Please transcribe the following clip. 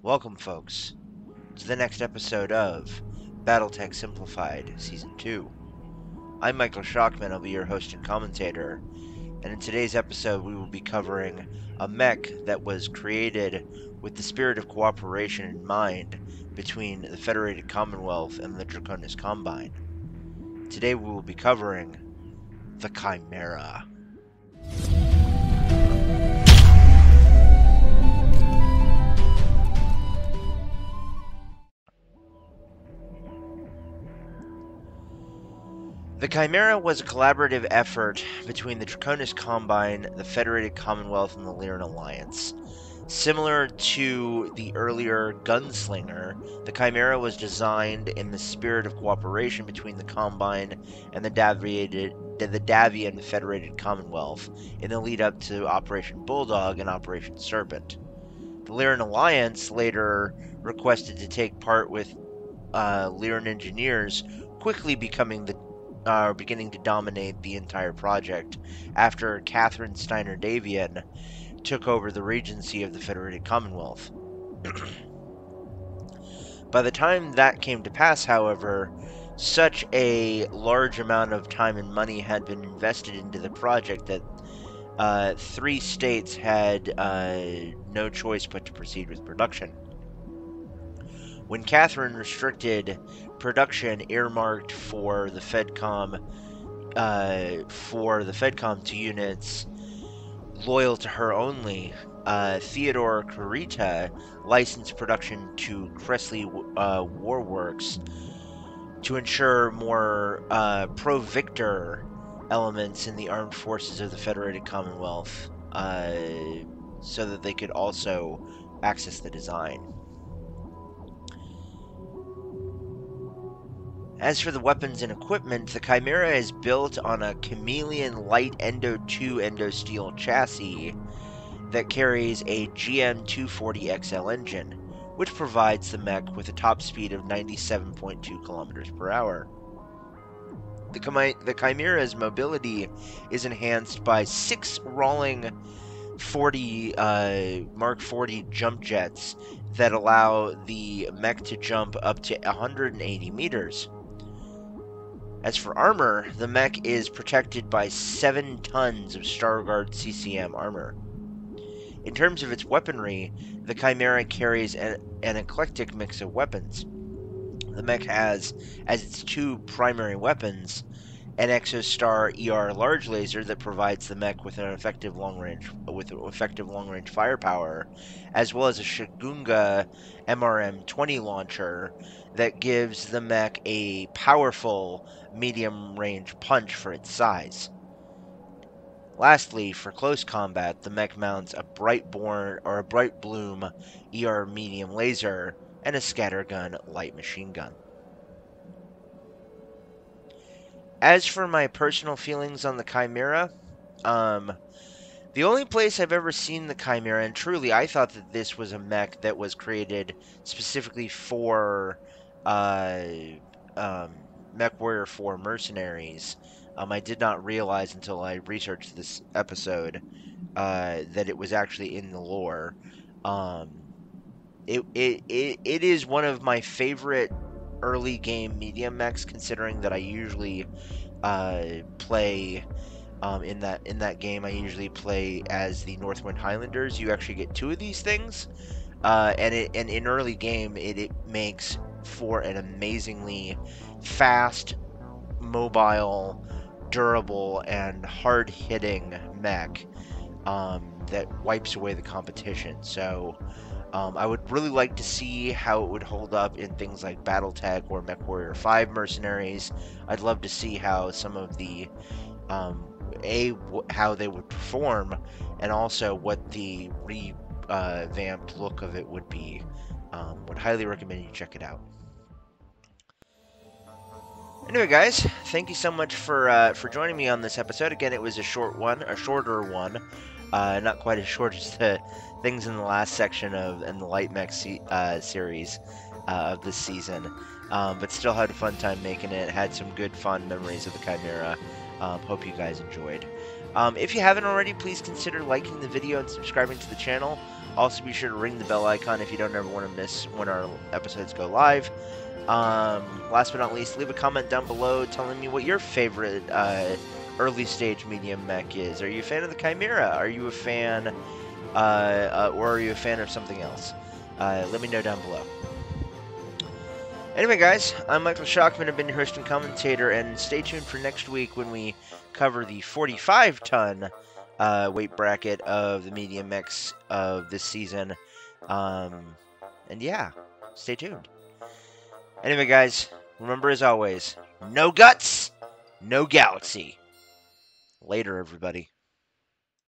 Welcome, folks, to the next episode of BattleTech Simplified, Season 2. I'm Michael Shockman, I'll be your host and commentator, and in today's episode we will be covering a mech that was created with the spirit of cooperation in mind between the Federated Commonwealth and the Draconis Combine. Today we will be covering the Chimera. The Chimera was a collaborative effort between the Draconis Combine, the Federated Commonwealth, and the Lyran Alliance. Similar to the earlier Gunslinger, the Chimera was designed in the spirit of cooperation between the Combine and the Davian Federated Commonwealth in the lead-up to Operation Bulldog and Operation Serpent. The Lyran Alliance later requested to take part with Lyran engineers, quickly beginning to dominate the entire project after Catherine Steiner-Davian took over the regency of the Federated Commonwealth. By the time that came to pass, however, such a large amount of time and money had been invested into the project that 3 states had no choice but to proceed with production. When Catherine restricted production earmarked for the FedCom to units loyal to her only, Theodore Kurita licensed production to Cressley Warworks to ensure more pro-victor elements in the armed forces of the Federated Commonwealth, so that they could also access the design. As for the weapons and equipment, the Chimera is built on a Chameleon Light Endo 2 Endosteel chassis that carries a GM240XL engine, which provides the mech with a top speed of 97.2 km per hour. The Chimera's mobility is enhanced by 6 rolling Mark 40 jump jets that allow the mech to jump up to 180 meters. As for armor, the mech is protected by 7 tons of Starguard CCM armor. In terms of its weaponry, the Chimera carries an eclectic mix of weapons. The mech has, as its 2 primary weapons, an ExoStar ER large laser that provides the mech with an effective long-range firepower, as well as a Shigunga MRM-20 launcher that gives the mech a powerful medium-range punch for its size. Lastly, for close combat, the mech mounts a Bright Bloom ER medium laser and a Scattergun light machine gun. As for my personal feelings on the Chimera, the only place I've ever seen the Chimera, and truly I thought that this was a mech that was created specifically for MechWarrior 4 mercenaries. I did not realize until I researched this episode that it was actually in the lore. It is one of my favorite early game medium mechs, considering that I usually play in that game. I usually play as the Northwind Highlanders. You actually get 2 of these things, and in early game it makes for an amazingly fast, mobile, durable, and hard-hitting mech that wipes away the competition. So I would really like to see how it would hold up in things like BattleTech or MechWarrior 5 mercenaries. I'd love to see how some of the how they would perform, and also what the revamped look of it would be. Would highly recommend you check it out. Anyway, guys, thank you so much for joining me on this episode. Again, it was a shorter one, not quite as short as the things in the last section in the Light Mech series of this season, but still had a fun time making it. Had some good, fun memories of the Chimera. Hope you guys enjoyed. If you haven't already, please consider liking the video and subscribing to the channel. Also, be sure to ring the bell icon if you don't ever want to miss when our episodes go live. Last but not least, leave a comment down below telling me what your favorite early stage medium mech is. Are you a fan of the Chimera? Are you a fan, or are you a fan of something else? Let me know down below. Anyway, guys, I'm Michael Shockman. I've been your host and commentator, and stay tuned for next week when we cover the 45-ton weight bracket of the medium mechs of this season. And yeah, stay tuned. Anyway, guys, remember as always, no guts, no galaxy. Later, everybody.